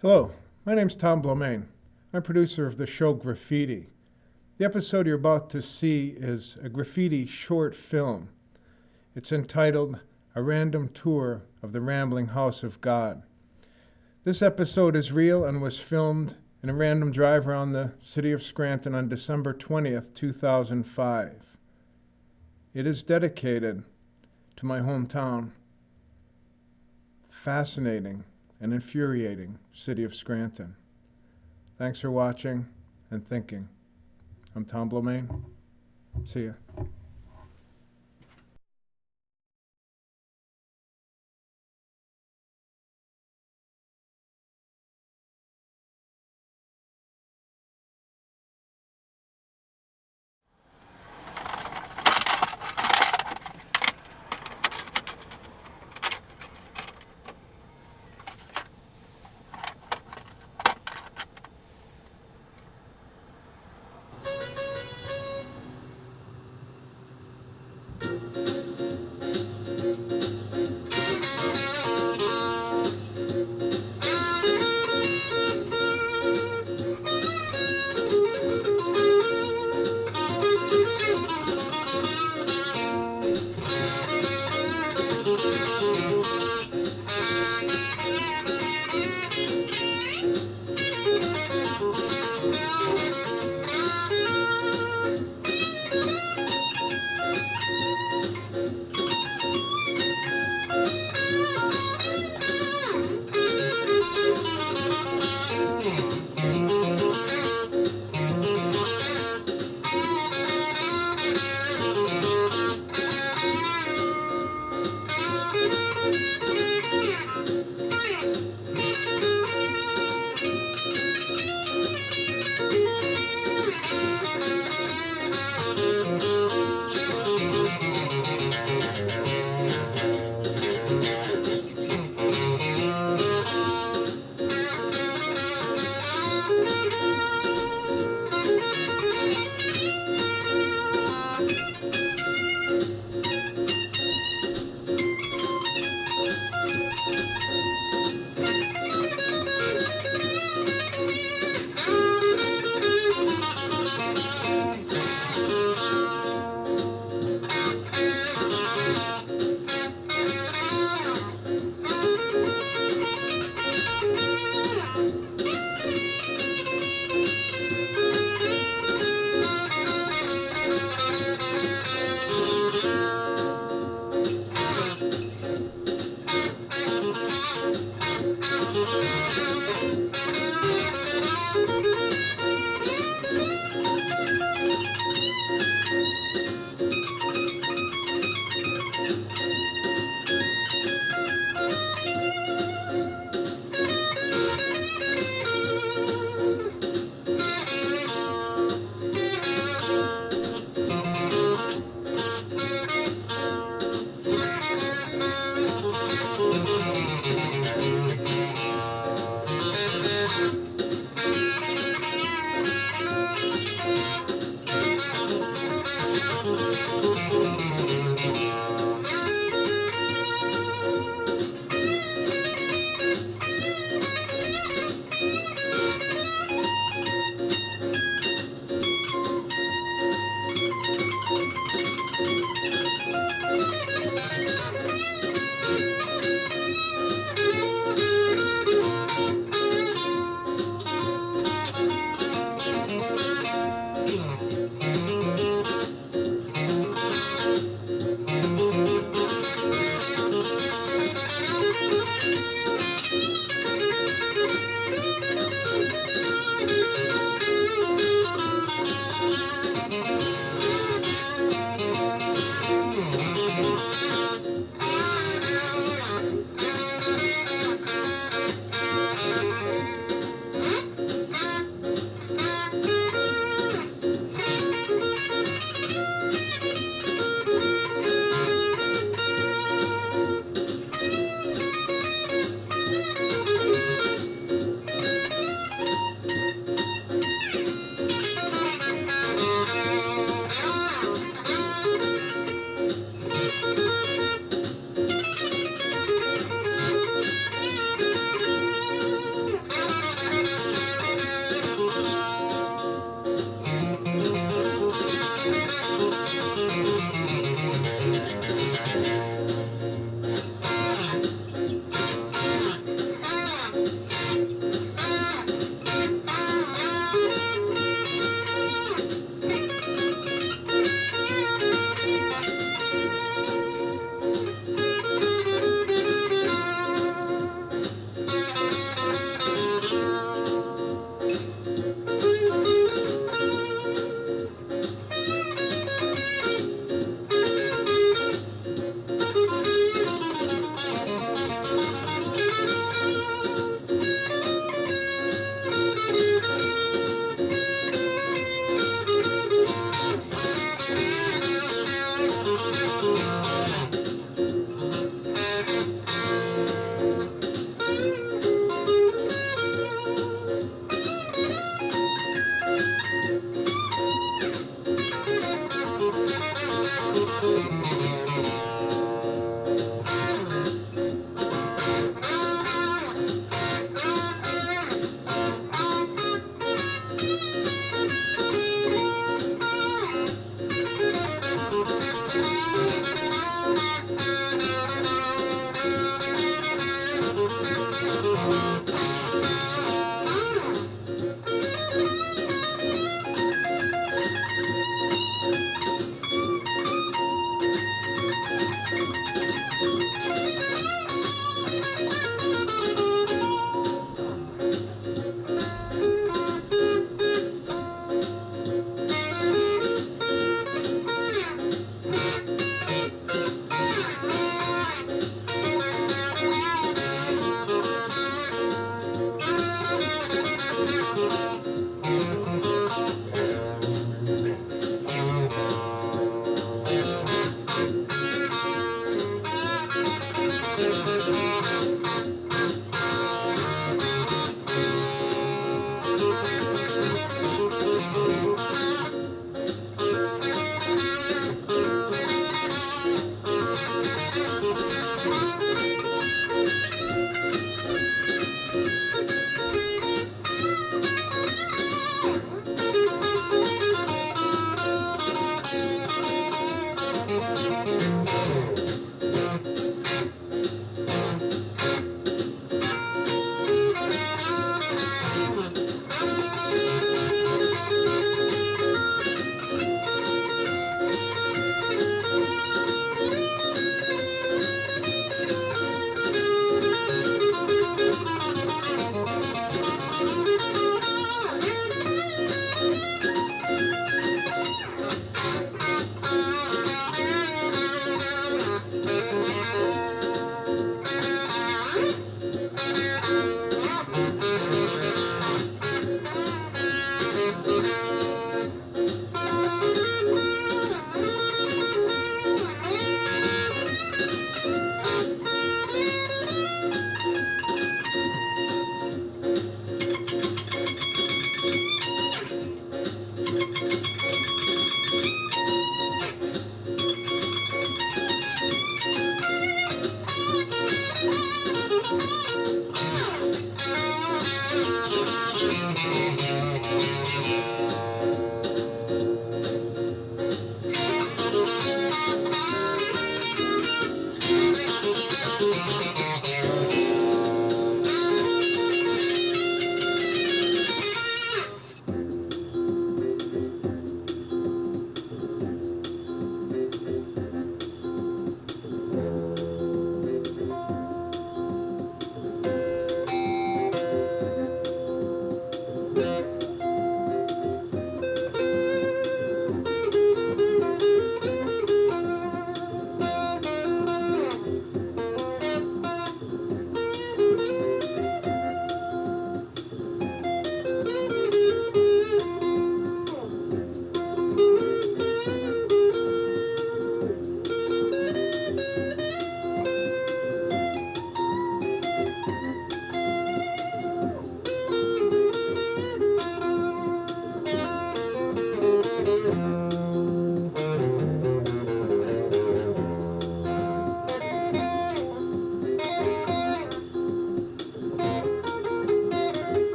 Hello, my name's Tom Blomain. I'm producer of the show Graffiti. The episode you're about to see is a graffiti short film. It's entitled A Random Tour of the Rambling House of God. This episode is real and was filmed in a random drive around the city of Scranton on December 20th, 2005. It is dedicated to my hometown, fascinating and infuriating city of Scranton. Thanks for watching and thinking. I'm Tom Blomain. See ya.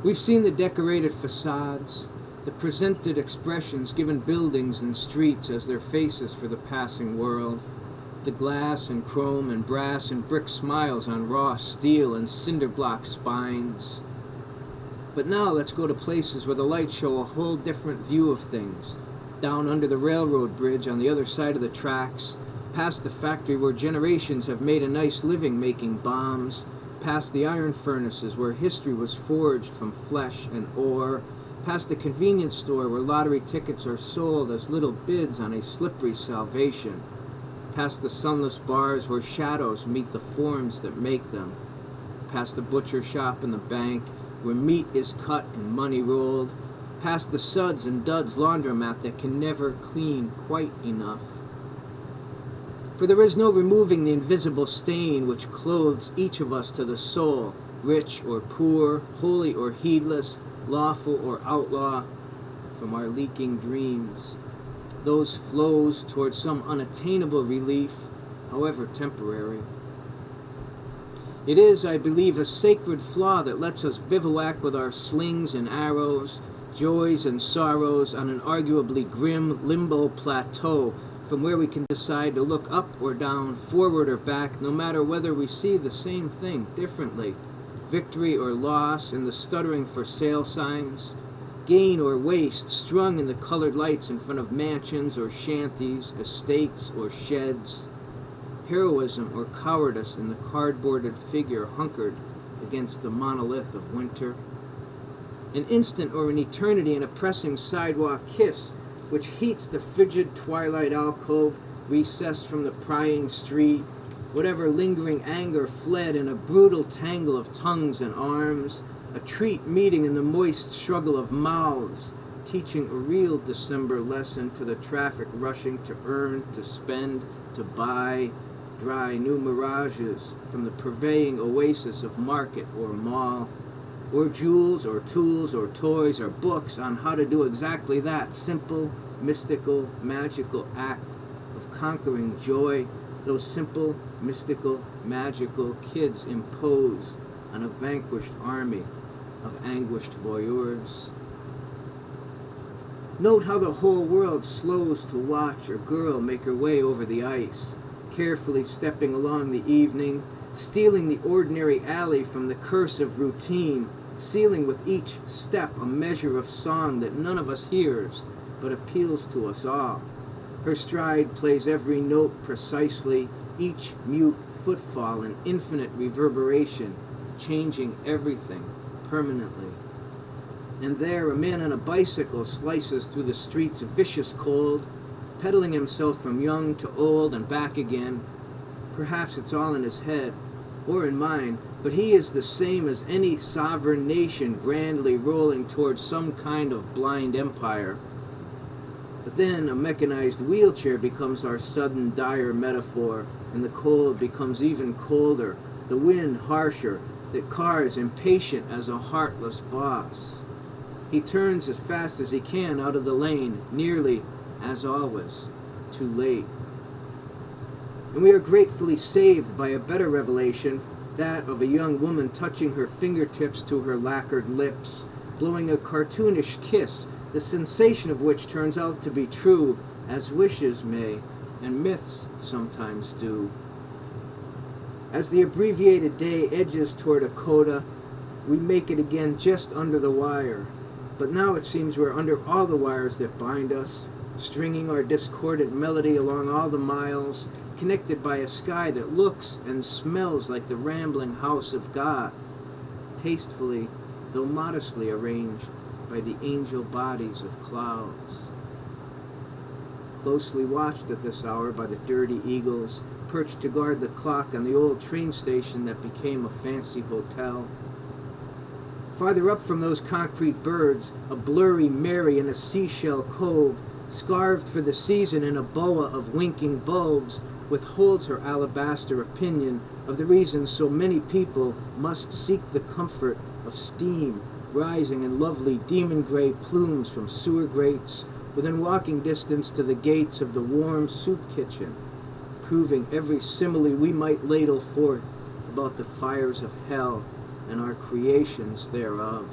We've seen the decorated facades, the presented expressions given buildings and streets as their faces for the passing world, the glass and chrome and brass and brick smiles on raw steel and cinder block spines. But now let's go to places where the lights show a whole different view of things. Down under the railroad bridge on the other side of the tracks, past the factory where generations have made a nice living making bombs, past the iron furnaces where history was forged from flesh and ore, past the convenience store where lottery tickets are sold as little bids on a slippery salvation, past the sunless bars where shadows meet the forms that make them, past the butcher shop and the bank, where meat is cut and money rolled, past the suds and duds laundromat that can never clean quite enough. For there is no removing the invisible stain which clothes each of us to the soul, rich or poor, holy or heedless, lawful or outlaw, from our leaking dreams. Those flows toward some unattainable relief, however temporary. It is, I believe, a sacred flaw that lets us bivouac with our slings and arrows, joys and sorrows on an arguably grim limbo plateau from where we can decide to look up or down, forward or back, no matter whether we see the same thing differently, victory or loss in the stuttering for sale signs, gain or waste strung in the colored lights in front of mansions or shanties, estates or sheds, heroism or cowardice in the cardboarded figure hunkered against the monolith of winter, an instant or an eternity in a pressing sidewalk kiss which heats the frigid twilight alcove recessed from the prying street, whatever lingering anger fled in a brutal tangle of tongues and arms, a treat meeting in the moist struggle of mouths, teaching a real December lesson to the traffic rushing to earn, to spend, to buy, dry new mirages from the purveying oasis of market or mall, or jewels or tools or toys or books on how to do exactly that simple, mystical, magical act of conquering joy those simple, mystical, magical kids impose on a vanquished army of anguished voyeurs. Note how the whole world slows to watch a girl make her way over the ice, carefully stepping along the evening, stealing the ordinary alley from the curse of routine, sealing with each step a measure of song that none of us hears, but appeals to us all. Her stride plays every note precisely, each mute footfall an infinite reverberation, changing everything permanently. And there a man on a bicycle slices through the streets of vicious cold, pedaling himself from young to old and back again. Perhaps it's all in his head, or in mine, but he is the same as any sovereign nation grandly rolling towards some kind of blind empire. But then a mechanized wheelchair becomes our sudden dire metaphor, and the cold becomes even colder, the wind harsher, the cars impatient as a heartless boss. He turns as fast as he can out of the lane, nearly, as always, too late. And we are gratefully saved by a better revelation, that of a young woman touching her fingertips to her lacquered lips, blowing a cartoonish kiss, the sensation of which turns out to be true, as wishes may, and myths sometimes do. As the abbreviated day edges toward a coda, we make it again just under the wire. But now it seems we're under all the wires that bind us, stringing our discordant melody along all the miles, connected by a sky that looks and smells like the rambling house of God, tastefully, though modestly arranged by the angel bodies of clouds. Closely watched at this hour by the dirty eagles, perched to guard the clock on the old train station that became a fancy hotel. Farther up from those concrete birds, a blurry Mary in a seashell cove, scarved for the season in a boa of winking bulbs, withholds her alabaster opinion of the reason so many people must seek the comfort of steam rising in lovely demon-gray plumes from sewer grates within walking distance to the gates of the warm soup kitchen, proving every simile we might ladle forth about the fires of hell and our creations thereof.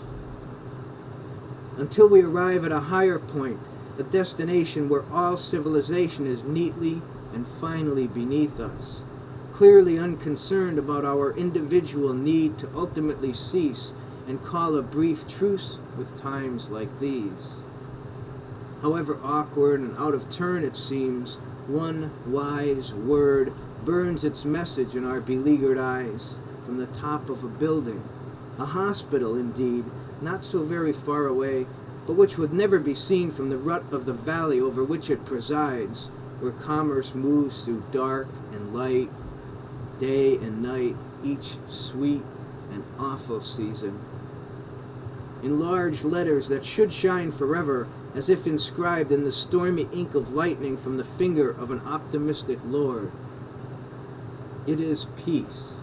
Until we arrive at a higher point, a destination where all civilization is neatly and finally beneath us, clearly unconcerned about our individual need to ultimately cease and call a brief truce with times like these. However awkward and out of turn it seems, one wise word burns its message in our beleaguered eyes from the top of a building, a hospital indeed, not so very far away, but which would never be seen from the rut of the valley over which it presides, where commerce moves through dark and light, day and night, each sweet and awful season. in large letters that should shine forever, as if inscribed in the stormy ink of lightning from the finger of an optimistic Lord. It is peace.